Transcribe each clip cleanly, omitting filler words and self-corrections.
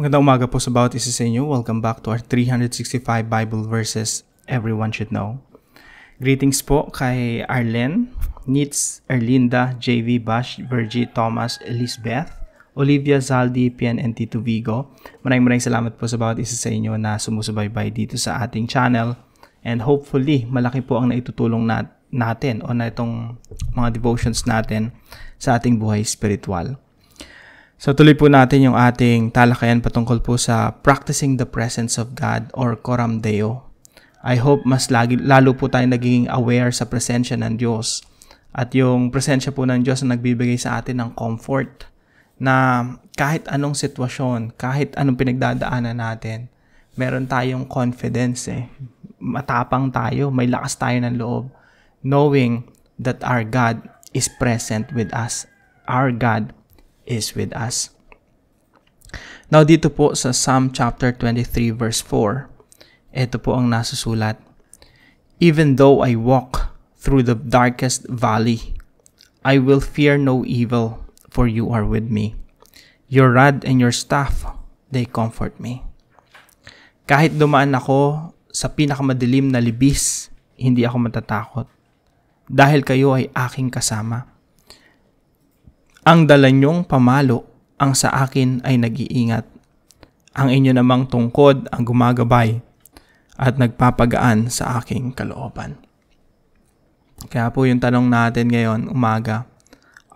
Magandang umaga po sa bawat isa sa inyo. Welcome back to our 365 Bible verses everyone should know. Greetings po kay Arlen, Nitz, Erlinda, JV, Bash, Virgie, Thomas, Elizabeth, Olivia, Zaldi, Pian, and Tito Vigo. Maraming salamat po sa bawat isa sa inyo na sumusubaybay dito sa ating channel. And hopefully, malaki po ang naitutulong natin o na itong mga devotions natin sa ating buhay spiritual. So tuloy po natin yung ating talakayan patungkol po sa practicing the presence of God or Coram Deo. I hope mas lalo po tayo naging aware sa presensya ng Diyos. At yung presensya po ng Diyos na nagbibigay sa atin ng comfort na kahit anong sitwasyon, kahit anong pinagdadaanan natin, meron tayong confidence matapang tayo, may lakas tayo ng loob, knowing that our God is present with us. Our God is with us. Now dito po sa Psalm chapter 23 verse 4, ito po ang nasusulat. Even though I walk through the darkest valley, I will fear no evil, for you are with me. Your rod and your staff, they comfort me. Kahit dumaan ako sa pinakamadilim na libis, hindi ako matatakot, dahil kayo ay aking kasama. Ang dala niyong pamalo ang sa akin ay nag-iingat. Ang inyo namang tungkod ang gumagabay at nagpapagaan sa aking kalooban. Kaya po yung tanong natin ngayon, umaga,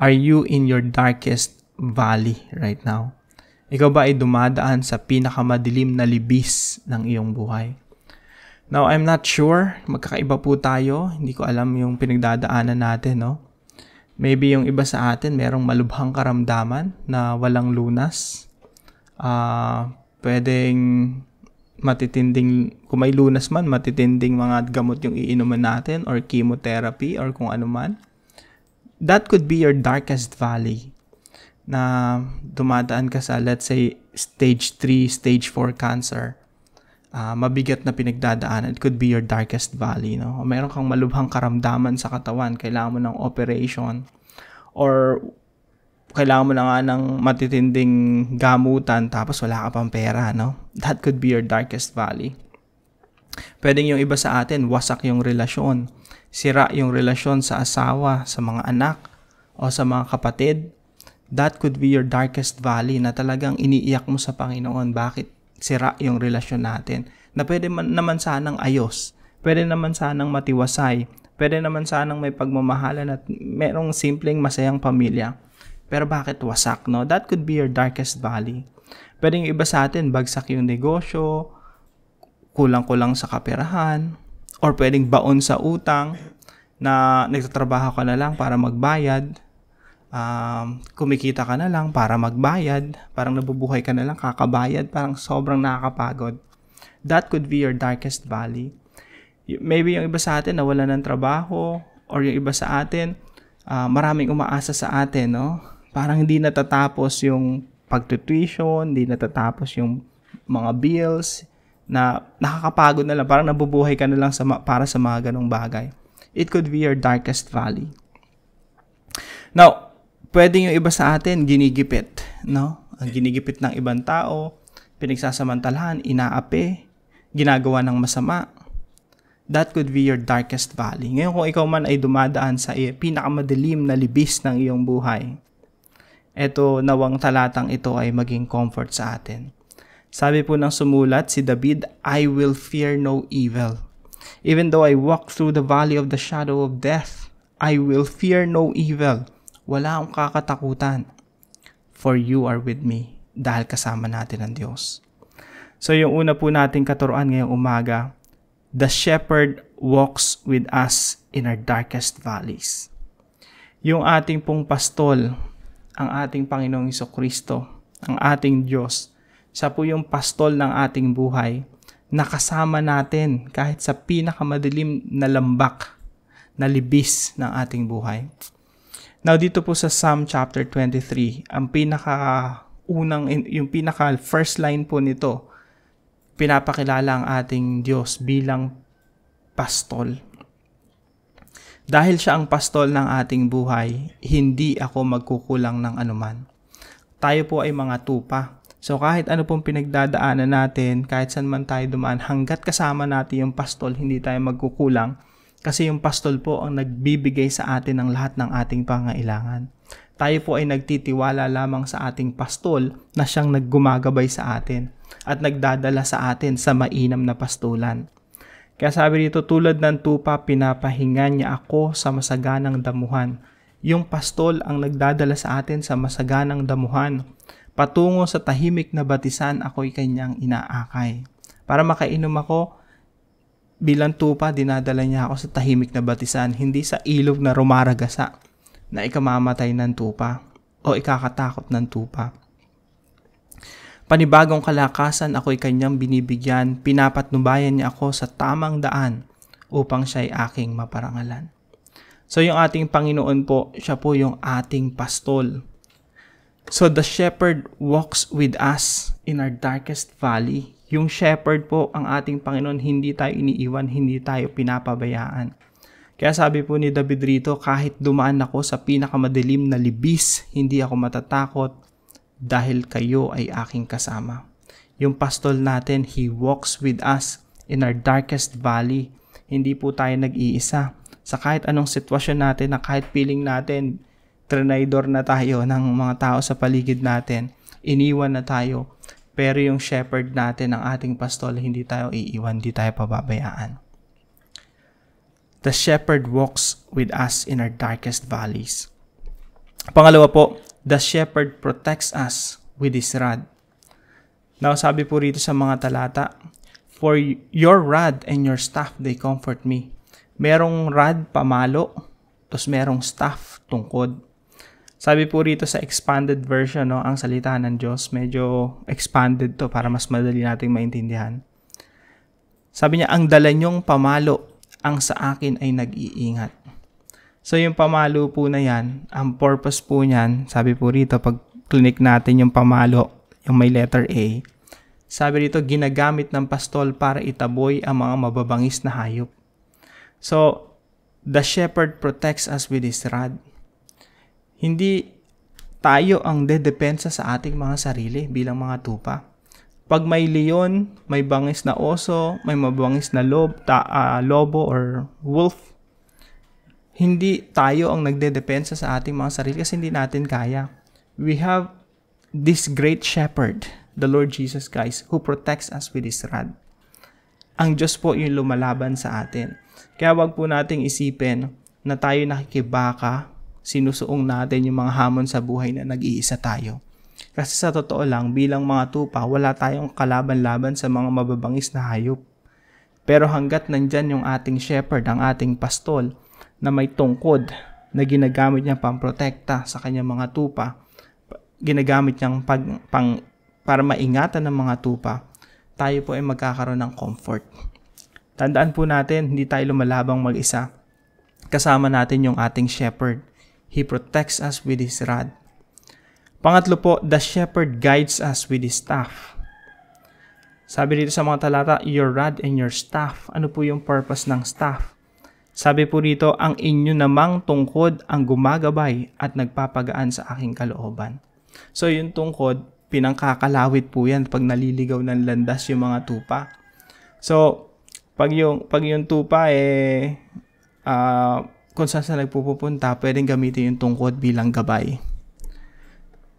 are you in your darkest valley right now? Ikaw ba ay dumadaan sa pinakamadilim na libis ng iyong buhay? Now, I'm not sure. Magkakaiba po tayo. Hindi ko alam yung pinagdadaanan natin, no? Maybe yung iba sa atin merong malubhang karamdaman na walang lunas. Pwedeng matitinding, kung may lunas man, matitinding mga gamot yung iinuman natin or chemotherapy or kung ano man. That could be your darkest valley na dumadaan ka sa, let's say, stage 3, stage 4 cancer. Mabigat na pinagdadaanan. It could be your darkest valley. No? Meron kang malubhang karamdaman sa katawan. Kailangan mo ng operation. Or kailangan mo na nga ng matitinding gamutan tapos wala ka pang pera. No? That could be your darkest valley. Pwedeng yung iba sa atin, wasak yung relasyon. Sira yung relasyon sa asawa, sa mga anak, o sa mga kapatid. That could be your darkest valley na talagang iniiyak mo sa Panginoon. Bakit sira yung relasyon natin? Na pwede naman sanang ayos. Pwede naman sanang matiwasay. Pwede naman sanang may pagmamahalan at merong simpleng masayang pamilya. Pero bakit wasak, no? That could be your darkest valley. Pwede yung iba sa atin, bagsak yung negosyo, kulang-kulang sa kaperahan, or pwedeng baon sa utang na nagtatrabaho ka na lang para magbayad. Kumikita ka na lang para magbayad, parang nabubuhay ka na lang kakabayad, parang sobrang nakakapagod. That could be your darkest valley. Maybe yung iba sa atin nawala ng trabaho, or yung iba sa atin maraming umaasa sa atin, no? Parang hindi natatapos yung pagtutuition, hindi natatapos yung mga bills, na nakakapagod na lang, parang nabubuhay ka na lang para sa mga ganong bagay. It could be your darkest valley. Now, pwede yung iba sa atin ginigipit, no? Ang ginigipit ng ibang tao, pinagsasamantalahan, inaapi, ginagawa ng masama. That could be your darkest valley. Ngayon kung ikaw man ay dumadaan sa pinakamadilim na libis ng iyong buhay, eto nawang talatang ito ay maging comfort sa atin. Sabi po ng sumulat si David, I will fear no evil. Even though I walk through the valley of the shadow of death, I will fear no evil. Wala akong kakatakutan, for you are with me, dahil kasama natin ang Diyos. So yung una po nating katuruan ngayong umaga, the shepherd walks with us in our darkest valleys. Yung ating pong pastol, ang ating Panginoong Jesucristo, ang ating Diyos, siya po yung pastol ng ating buhay, nakasama natin kahit sa pinakamadilim na lambak, na libis ng ating buhay. Now, dito po sa Psalm chapter 23, ang yung first line po nito, pinapakilala ang ating Diyos bilang pastol. Dahil siya ang pastol ng ating buhay, hindi ako magkukulang ng anuman. Tayo po ay mga tupa. So kahit ano pong pinagdadaanan natin, kahit saan man tayo dumaan, hanggat kasama natin yung pastol, hindi tayo magkukulang. Kasi yung pastol po ang nagbibigay sa atin ng lahat ng ating pangailangan. Tayo po ay nagtitiwala lamang sa ating pastol na siyang naggumagabay sa atin at nagdadala sa atin sa mainam na pastulan. Kaya sabi dito, tulad ng tupa, pinapahinga niya ako sa masaganang damuhan. Yung pastol ang nagdadala sa atin sa masaganang damuhan. Patungo sa tahimik na batisan, ako'y kanyang inaakay. Para makainom ako, bilang tupa, dinadala niya ako sa tahimik na batisan, hindi sa ilog na rumaragasa na ikamamatay ng tupa o ikakatakot ng tupa. Panibagong kalakasan, ako'y kanyang binibigyan, pinapatnubayan niya ako sa tamang daan upang siya'y aking maparangalan. So yung ating Panginoon po, siya po yung ating pastol. So the shepherd walks with us in our darkest valley. Yung shepherd po, ang ating Panginoon, hindi tayo iniiwan, hindi tayo pinapabayaan. Kaya sabi po ni David rito, kahit dumaan ako sa pinakamadilim na libis, hindi ako matatakot dahil kayo ay aking kasama. Yung pastol natin, He walks with us in our darkest valley. Hindi po tayo nag-iisa. Sa kahit anong sitwasyon natin, na kahit feeling natin, trinaydor na tayo ng mga tao sa paligid natin, iniwan na tayo, pero yung shepherd natin, ang ating pastol, hindi tayo iiwan, hindi tayo pababayaan. The shepherd walks with us in our darkest valleys. Pangalawa po, the shepherd protects us with his rod. Now, sabi po rito sa mga talata, for your rod and your staff, they comfort me. Merong rod, pamalo, tapos merong staff, tungkod. Sabi po rito sa expanded version, ang salita ng Diyos, medyo expanded to para mas madali nating maintindihan. Sabi niya, ang dala niyong pamalo, ang sa akin ay nag-iingat. So yung pamalo po na yan, ang purpose po niyan, sabi po rito, pag clinic natin yung pamalo, yung may letter A, sabi rito, ginagamit ng pastol para itaboy ang mga mababangis na hayop. So, the shepherd protects us with his rod. Hindi tayo ang dedepensa sa ating mga sarili bilang mga tupa. Pag may leon, may bangis na oso, may mabangis na lobo or wolf, hindi tayo ang nagdedepensa sa ating mga sarili kasi hindi natin kaya. We have this great shepherd, the Lord Jesus Christ, who protects us with his rod. Ang Diyos po yung lumalaban sa atin. Kaya wag po nating isipin na tayo nakikibaka, sinusuong natin yung mga hamon sa buhay na nag-iisa tayo. Kasi sa totoo lang, bilang mga tupa, wala tayong kalaban-laban sa mga mababangis na hayop. Pero hanggat nandyan yung ating shepherd, ang ating pastol, na may tungkod na ginagamit niya pang-protekta sa kanyang mga tupa, ginagamit niyang para maingatan ng mga tupa, tayo po ay magkakaroon ng comfort. Tandaan po natin, hindi tayo lumalabang mag-isa. Kasama natin yung ating shepherd. He protects us with his rod. Pangatlo po, the shepherd guides us with his staff. Sabi dito sa mga talata, your rod and your staff. Ano po yung purpose ng staff? Sabi po rito, ang inyo namang tungkod ang gumagabay at nagpapagaan sa aking kalooban. So yung tungkod, pinangkakalawit po yan pag naliligaw ng landas yung mga tupa. So, pag yung tupa kung saan nagpupunta, pwedeng gamitin yung tungkod bilang gabay.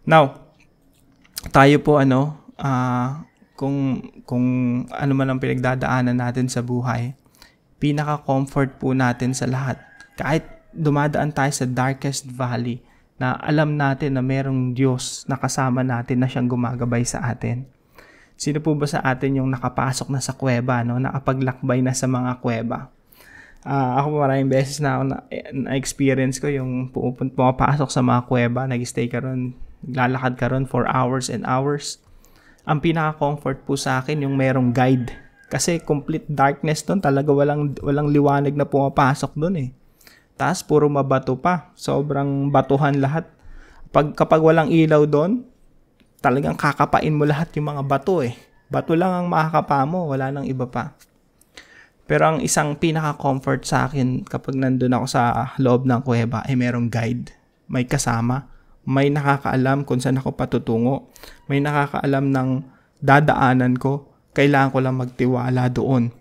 Now, tayo po kung ano man ang pinagdadaanan natin sa buhay, pinaka-comfort po natin sa lahat. Kahit dumadaan tayo sa darkest valley, na alam natin na merong Diyos na kasama natin na siyang gumagabay sa atin. Sino po ba sa atin yung nakapasok na sa kuweba, nakapaglakbay na sa mga kuweba? Ako maraming beses na na-experience ko yung pumapasok sa mga kuweba, nag-stay ka ron, lalakad ka ron for hours and hours. Ang pinaka-comfort po sa akin yung merong guide. Kasi complete darkness doon, talaga walang liwanag na pumapasok doon . Tapos puro mabato pa, sobrang batuhan lahat. Kapag walang ilaw doon, talagang kakapain mo lahat yung mga bato . Bato lang ang makakapa mo, wala nang iba pa. Pero ang isang pinaka-comfort sa akin kapag nandun ako sa loob ng kuweba ay merong guide. May kasama, May nakakaalam kung saan ako patutungo. May nakakaalam ng dadaanan ko. Kailangan ko lang magtiwala doon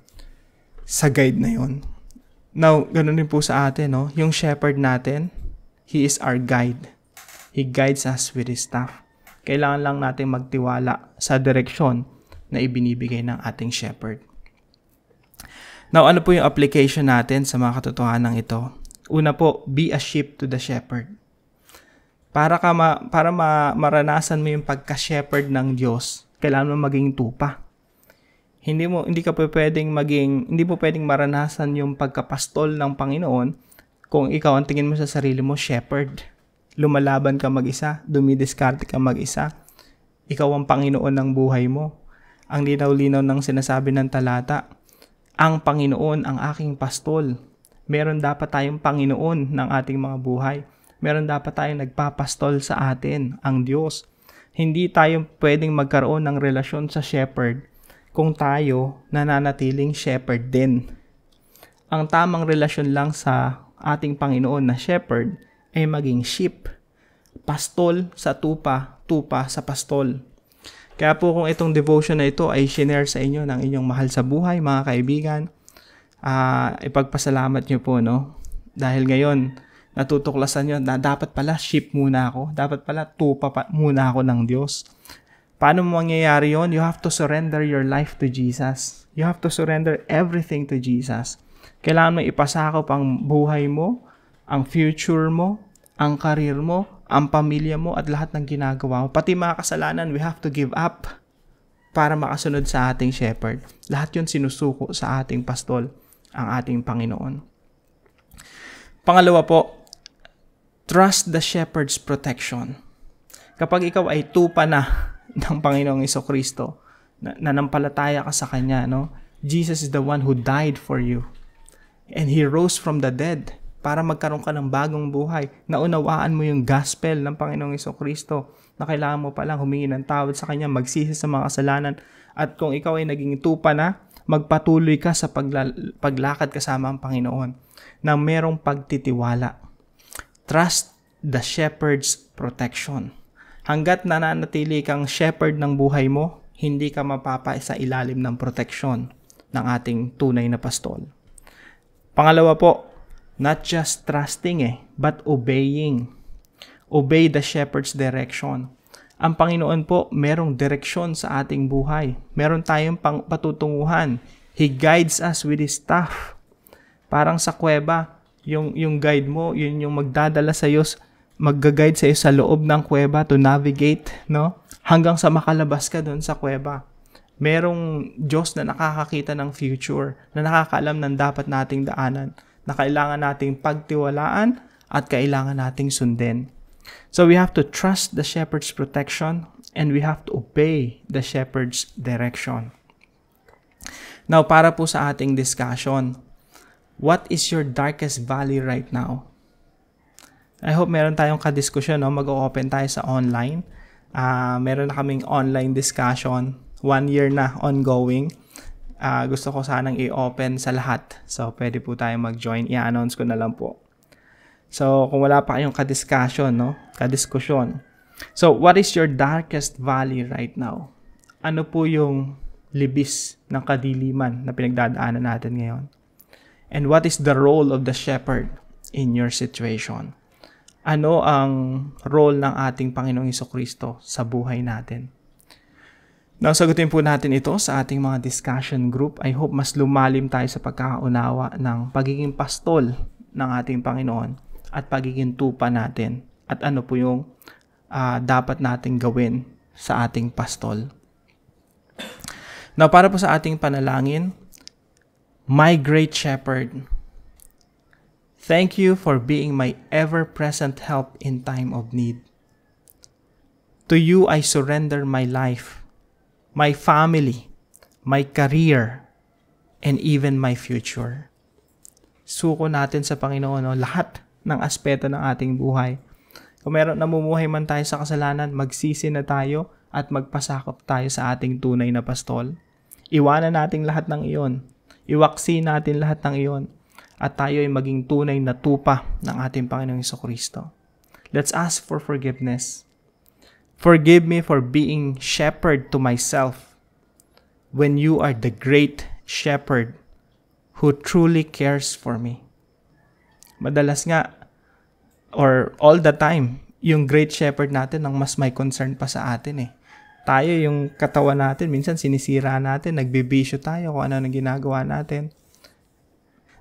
sa guide na yon. Now, ganun din po sa atin, no? Yung shepherd natin, he is our guide. He guides us with his staff. Kailangan lang natin magtiwala sa direksyon na ibinibigay ng ating shepherd. Now, ano po yung application natin sa mga katotohanan ito? Una po, be a sheep to the shepherd. Para maranasan mo yung pagka-shepherd ng Diyos, kailangan mo maging tupa. Hindi po pwedeng maranasan yung pagkapastol ng Panginoon kung ikaw ang tingin mo sa sarili mo shepherd. Lumalaban ka mag-isa, dumidiskarte ka mag-isa. Ikaw ang Panginoon ng buhay mo. Ang linaw-linaw ng sinasabi ng talata, ang Panginoon ang aking pastol. Meron dapat tayong Panginoon ng ating mga buhay. Meron dapat tayong nagpapastol sa atin, ang Diyos. Hindi tayo pwedeng magkaroon ng relasyon sa shepherd kung tayo nananatiling shepherd din. Ang tamang relasyon lang sa ating Panginoon na shepherd ay maging sheep. Pastol sa tupa, tupa sa pastol. Kaya po kung itong devotion na ito ay share sa inyo ng inyong mahal sa buhay, mga kaibigan, ipagpasalamat nyo po, no? Dahil ngayon, natutuklasan nyo na dapat pala sheep muna ako. Dapat pala tupa muna ako ng Diyos. Paano mo mangyayari yun? You have to surrender your life to Jesus. You have to surrender everything to Jesus. Kailangan mo ipasakop ang buhay mo, ang future mo, ang karir mo, ang pamilya mo, at lahat ng ginagawa mo. Pati mga kasalanan, we have to give up para makasunod sa ating shepherd. Lahat yun sinusuko sa ating pastol, ang ating Panginoon. Pangalawa po, trust the shepherd's protection. Kapag ikaw ay tupa na ng Panginoong Jesucristo, nanampalataya ka sa Kanya, no? Jesus is the one who died for you. And He rose from the dead para magkaroon ka ng bagong buhay. Naunawaan mo yung gospel ng Panginoong Jesucristo na kailangan mo palang humingi ng tawad sa Kanya, magsisi sa mga kasalanan. At kung ikaw ay naging tupa na, magpatuloy ka sa paglakad kasama ang Panginoon na merong pagtitiwala. Trust the shepherd's protection. Hanggat nananatili kang shepherd ng buhay mo, hindi ka mapapa sa ilalim ng proteksyon ng ating tunay na pastol. Pangalawa po, not just trusting but obeying. Obey the shepherd's direction. Ang Panginoon po, merong direksyon sa ating buhay. Meron tayong patutunguhan. He guides us with His staff. Parang sa kuweba, yung guide mo, yun yung magdadala sa iyo, mag-guide sa iyo sa loob ng kuweba to navigate, no? Hanggang sa makalabas ka doon sa kuweba. Merong Diyos na nakakakita ng future, na nakakaalam ng dapat nating daanan, na kailangan nating pagtiwalaan at kailangan nating sundin. So we have to trust the shepherd's protection and we have to obey the shepherd's direction. Now, para po sa ating discussion, what is your darkest valley right now? I hope meron tayong kadiskusyon, no? Mag-open tayo sa online. Meron na kaming online discussion. 1 year na ongoing. Gusto ko sanang i-open sa lahat. So, pwede po tayo mag-join. I-announce ko na lang po. So, kung wala pa kayong kadiskusyon, no? Kadiskusyon. So, what is your darkest valley right now? Ano po yung libis ng kadiliman na pinagdadaanan natin ngayon? And what is the role of the shepherd in your situation? Ano ang role ng ating Panginoong Jesucristo sa buhay natin? Now, sagutin po natin ito sa ating mga discussion group. I hope mas lumalim tayo sa pagkakaunawa ng pagiging pastol ng ating Panginoon at pagiging tupa natin. At ano po yung dapat nating gawin sa ating pastol. Now, para po sa ating panalangin, my great shepherd, thank you for being my ever-present help in time of need. To you I surrender my life, my family, my career, and even my future. Suko natin sa Panginoon, lahat ng aspeto ng ating buhay. Kung meron namumuhay man tayo sa kasalanan, magsisi na tayo at magpasakop tayo sa ating tunay na pastol. Iwanan natin lahat ng iyon. Iwaksi natin lahat ng iyon. At tayo ay maging tunay na tupa ng ating Panginoong Jesucristo. Let's ask for forgiveness. Forgive me for being shepherd to myself when you are the great shepherd who truly cares for me. Madalas nga, or all the time, yung great shepherd natin ang mas may concern pa sa atin eh. Tayo yung katawan natin, minsan sinisira natin, nagbibisyo tayo kung ano nang ginagawa natin.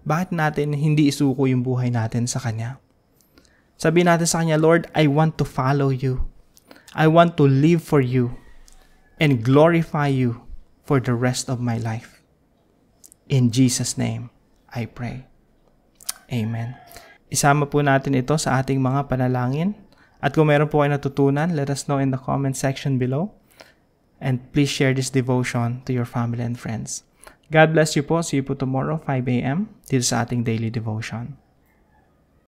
Bakit natin hindi isuko yung buhay natin sa Kanya? Sabihin natin sa Kanya, Lord, I want to follow you. I want to live for you and glorify you for the rest of my life. In Jesus' name, I pray. Amen. Isama po natin ito sa ating mga panalangin. At kung meron po kayo natutunan, let us know in the comment section below. And please share this devotion to your family and friends. God bless you po. See you po tomorrow, 5 a.m. dito sa ating daily devotion.